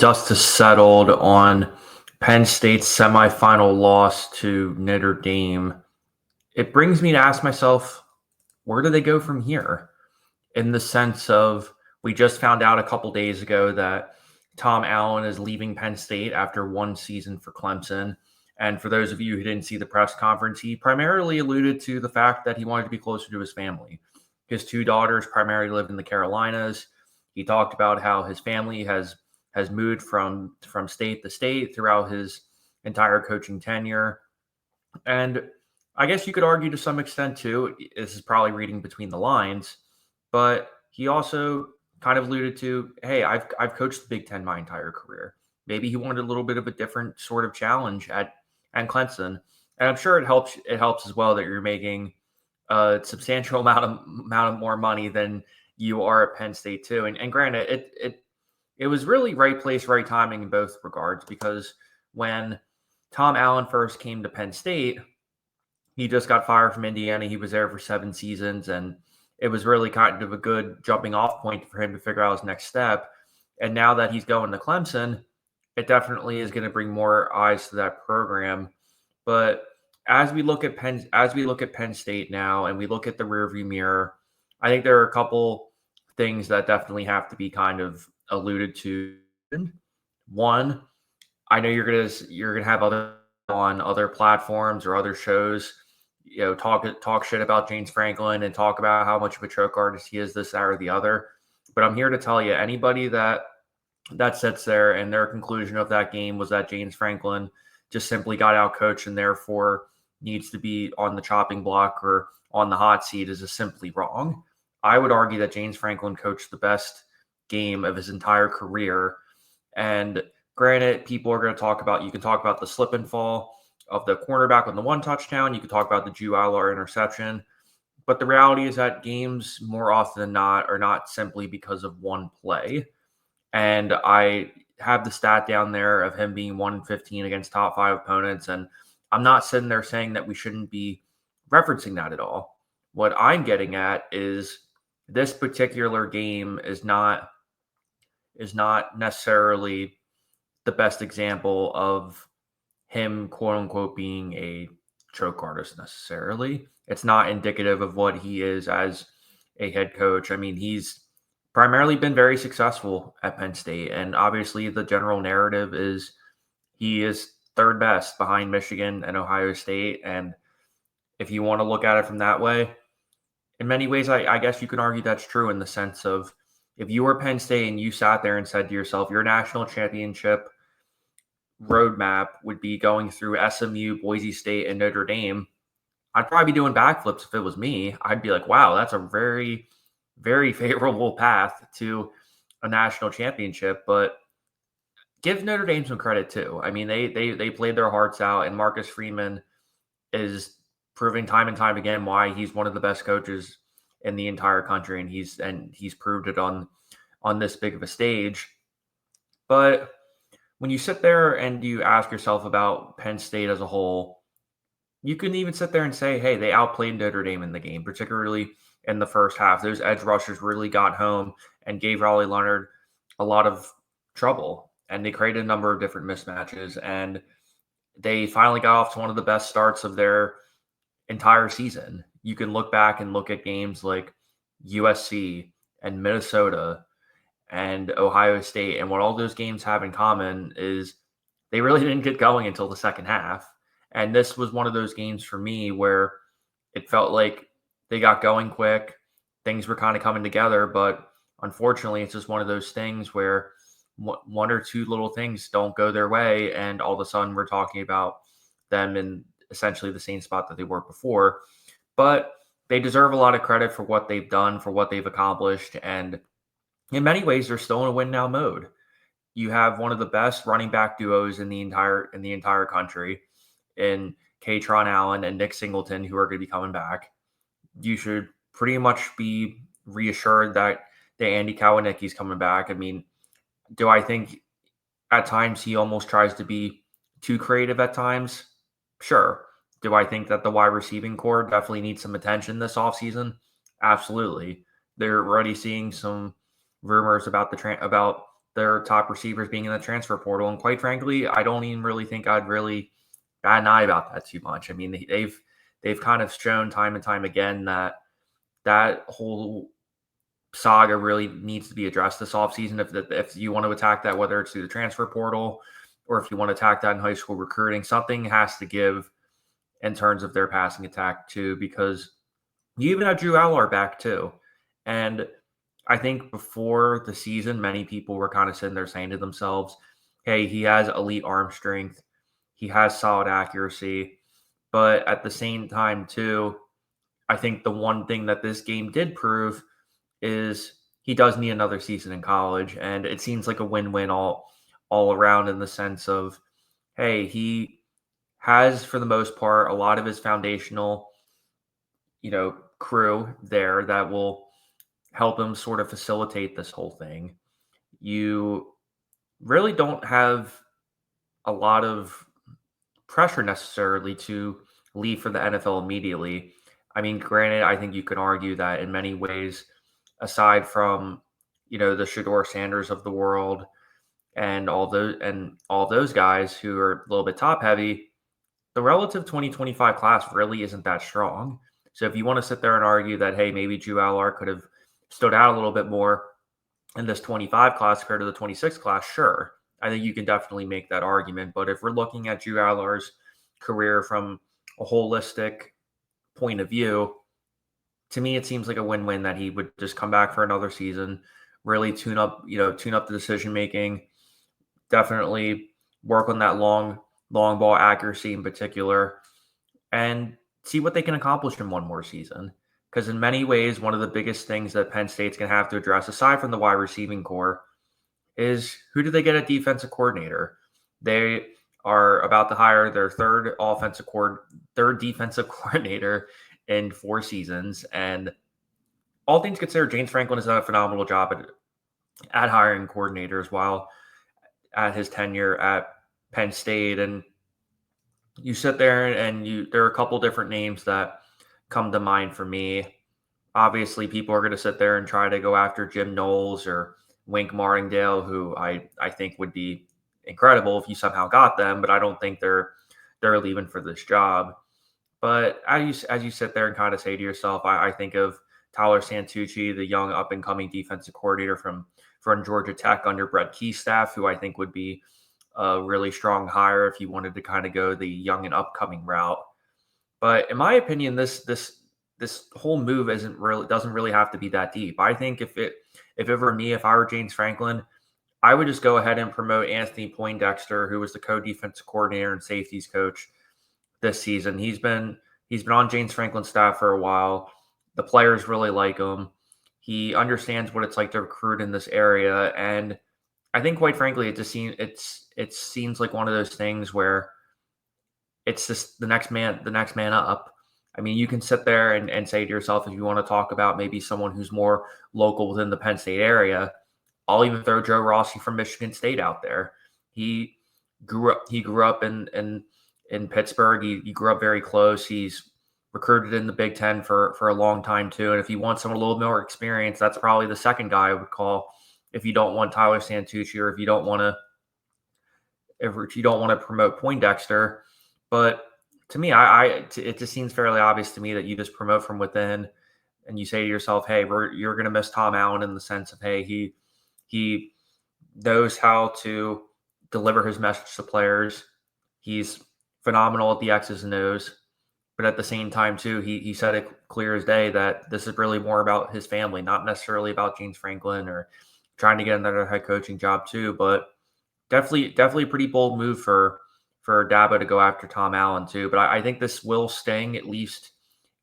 Dust has settled on Penn State's semifinal loss to Notre Dame. It brings me to ask myself, where do they go from here? In the sense of, we just found out a couple days ago that Tom Allen is leaving Penn State after one season for Clemson. And for those of you who didn't see the press conference, he primarily alluded to the fact that he wanted to be closer to his family. His two daughters primarily live in the Carolinas. He talked about how his family has moved from state to state throughout his entire coaching tenure. And I guess you could argue to some extent too, this is probably reading between the lines, but he also kind of alluded to, hey, I've coached the Big Ten my entire career. Maybe he wanted a little bit of a different sort of challenge at Clemson. And I'm sure it helps as well that you're making a substantial amount of more money than you are at Penn State too. And granted, it was really right place, right timing in both regards, because when Tom Allen first came to Penn State, he just got fired from Indiana. He was there for 7 seasons, and it was really kind of a good jumping off point for him to figure out his next step. And now that he's going to Clemson, it definitely is going to bring more eyes to that program. But as we look at Penn State now, and we look at the rearview mirror, I think there are a couple things that definitely have to be kind of alluded to. One, I know you're gonna have other on other platforms or other shows, talk shit about James Franklin and talk about how much of a choke artist he is, this, that, or the other. But I'm here to tell you, anybody that sits there and their conclusion of that game was that James Franklin just simply got out coached and therefore needs to be on the chopping block or on the hot seat is just simply wrong. I would argue that James Franklin coached the best game of his entire career. And granted, people are going to you can talk about the slip and fall of the cornerback on the one touchdown. You can talk about the Drew Aller interception. But the reality is that games more often than not are not simply because of one play. And I have the stat down there of him being 1-15 against top 5 opponents. And I'm not sitting there saying that we shouldn't be referencing that at all. What I'm getting at is this particular game is not necessarily the best example of him, quote unquote, being a choke artist necessarily. It's not indicative of what he is as a head coach. I mean, he's primarily been very successful at Penn State. And obviously the general narrative is he is third best behind Michigan and Ohio State. And if you want to look at it from that way, in many ways, I guess you can argue that's true in the sense of, if you were Penn State and you sat there and said to yourself, your national championship roadmap would be going through SMU, Boise State, and Notre Dame, I'd probably be doing backflips if it was me. I'd be like, wow, that's a very, very favorable path to a national championship. But give Notre Dame some credit too. I mean, they played their hearts out, and Marcus Freeman is proving time and time again why he's one of the best coaches in the entire country, and he's proved it on this big of a stage. But when you sit there and you ask yourself about Penn State as a whole, you can even sit there and say, hey, they outplayed Notre Dame in the game, particularly in the first half. Those edge rushers really got home and gave Raleigh Leonard a lot of trouble, and they created a number of different mismatches, and they finally got off to one of the best starts of their entire season. You can look back and look at games like USC and Minnesota and Ohio State, and what all those games have in common is they really didn't get going until the second half. And this was one of those games for me where it felt like they got going quick. Things were kind of coming together, but unfortunately, it's just one of those things where one or two little things don't go their way, and all of a sudden we're talking about them in essentially the same spot that they were before. But they deserve a lot of credit for what they've done, for what they've accomplished, and in many ways, they're still in a win now mode. You have one of the best running back duos in the entire country in Katron Allen and Nick Singleton, who are going to be coming back. You should pretty much be reassured that Andy Kawanicki's coming back. I mean, do I think at times he almost tries to be too creative at times? Sure. Do I think that the wide receiving core definitely needs some attention this offseason? Absolutely. They're already seeing some rumors about their top receivers being in the transfer portal. And quite frankly, I don't even really think I'd really bat an eye about that too much. I mean, they've kind of shown time and time again that whole saga really needs to be addressed this offseason. If you want to attack that, whether it's through the transfer portal or if you want to attack that in high school recruiting, something has to give in terms of their passing attack too, because you even have Drew Aller back too. And I think before the season, many people were kind of sitting there saying to themselves, hey, he has elite arm strength. He has solid accuracy. But at the same time, too, I think the one thing that this game did prove is he does need another season in college. And it seems like a win-win all around in the sense of, hey, he has, for the most part, a lot of his foundational, crew there that will help him sort of facilitate this whole thing. You really don't have a lot of pressure necessarily to leave for the NFL immediately. I mean, granted, I think you can argue that in many ways, aside from, the Shador Sanders of the world and all those guys who are a little bit top heavy, the relative 2025 class really isn't that strong. So if you want to sit there and argue that, hey, maybe Drew Aller could have stood out a little bit more in this 25 class compared to the 26 class, sure. I think you can definitely make that argument. But if we're looking at Drew Aller's career from a holistic point of view, to me, it seems like a win-win that he would just come back for another season, really tune up the decision making, definitely work on that long ball accuracy in particular, and see what they can accomplish in one more season. Because in many ways, one of the biggest things that Penn State's going to have to address, aside from the wide receiving core, is who do they get at defensive coordinator? They are about to hire their third defensive coordinator in 4 seasons. And all things considered, James Franklin has done a phenomenal job at hiring coordinators while at his tenure at Penn State. And you sit there and there are a couple different names that come to mind for me. Obviously, people are going to sit there and try to go after Jim Knowles or Wink Martindale, who I think would be incredible if you somehow got them, but I don't think they're leaving for this job. But as you sit there and kind of say to yourself, I think of Tyler Santucci, the young up-and-coming defensive coordinator from Georgia Tech under Brett Key's staff, who I think would be a really strong hire if you wanted to kind of go the young and upcoming route. But in my opinion, this whole move doesn't really have to be that deep. I think if it were me, if I were James Franklin, I would just go ahead and promote Anthony Poindexter, who was the co-defensive coordinator and safeties coach this season. He's been on James Franklin's staff for a while. The players really like him. He understands what it's like to recruit in this area, and I think, quite frankly, it seems like one of those things where it's just the next man up. I mean, you can sit there and say to yourself, if you want to talk about maybe someone who's more local within the Penn State area, I'll even throw Joe Rossi from Michigan State out there. He grew up in Pittsburgh. He grew up very close. He's recruited in the Big Ten for a long time too. And if you want someone a little more experience, that's probably the second guy I would call. If you don't want Tyler Santucci, or if you don't want to promote Poindexter. But to me, it just seems fairly obvious to me that you just promote from within, and you say to yourself, hey, you're going to miss Tom Allen in the sense of, hey, he knows how to deliver his message to players. He's phenomenal at the X's and O's. But at the same time, too, he said it clear as day that this is really more about his family, not necessarily about James Franklin or trying to get another head coaching job too. But definitely a pretty bold move for Dabo to go after Tom Allen too. But I think this will sting, at least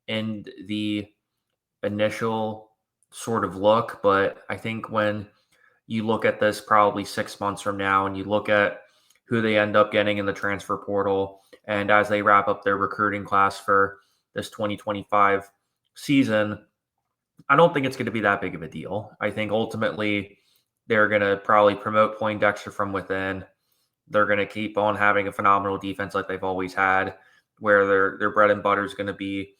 in the initial sort of look. But I think when you look at this probably 6 months from now and you look at who they end up getting in the transfer portal, and as they wrap up their recruiting class for this 2025 season, I don't think it's going to be that big of a deal. I think ultimately they're going to probably promote Poindexter from within. They're going to keep on having a phenomenal defense like they've always had, where their bread and butter is going to be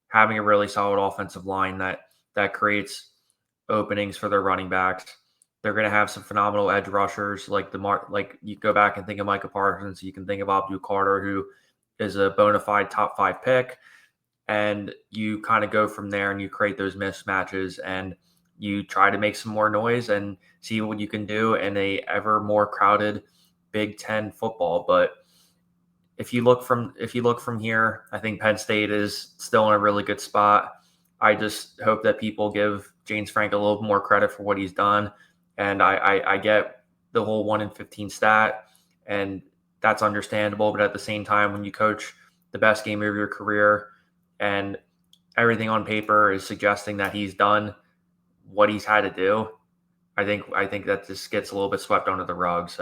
having a really solid offensive line that creates openings for their running backs. They're going to have some phenomenal edge rushers like like you go back and think of Micah Parsons. You can think of Abdul Carter, who is a bona fide top 5 pick. And you kind of go from there and you create those mismatches and you try to make some more noise and see what you can do in a ever more crowded Big Ten football. But if you look from here, I think Penn State is still in a really good spot. I just hope that people give James Frank a little more credit for what he's done. And I get the whole 1-15 stat, and that's understandable. But at the same time, when you coach the best game of your career and everything on paper is suggesting that he's done what he's had to do, I think that just gets a little bit swept under the rug. So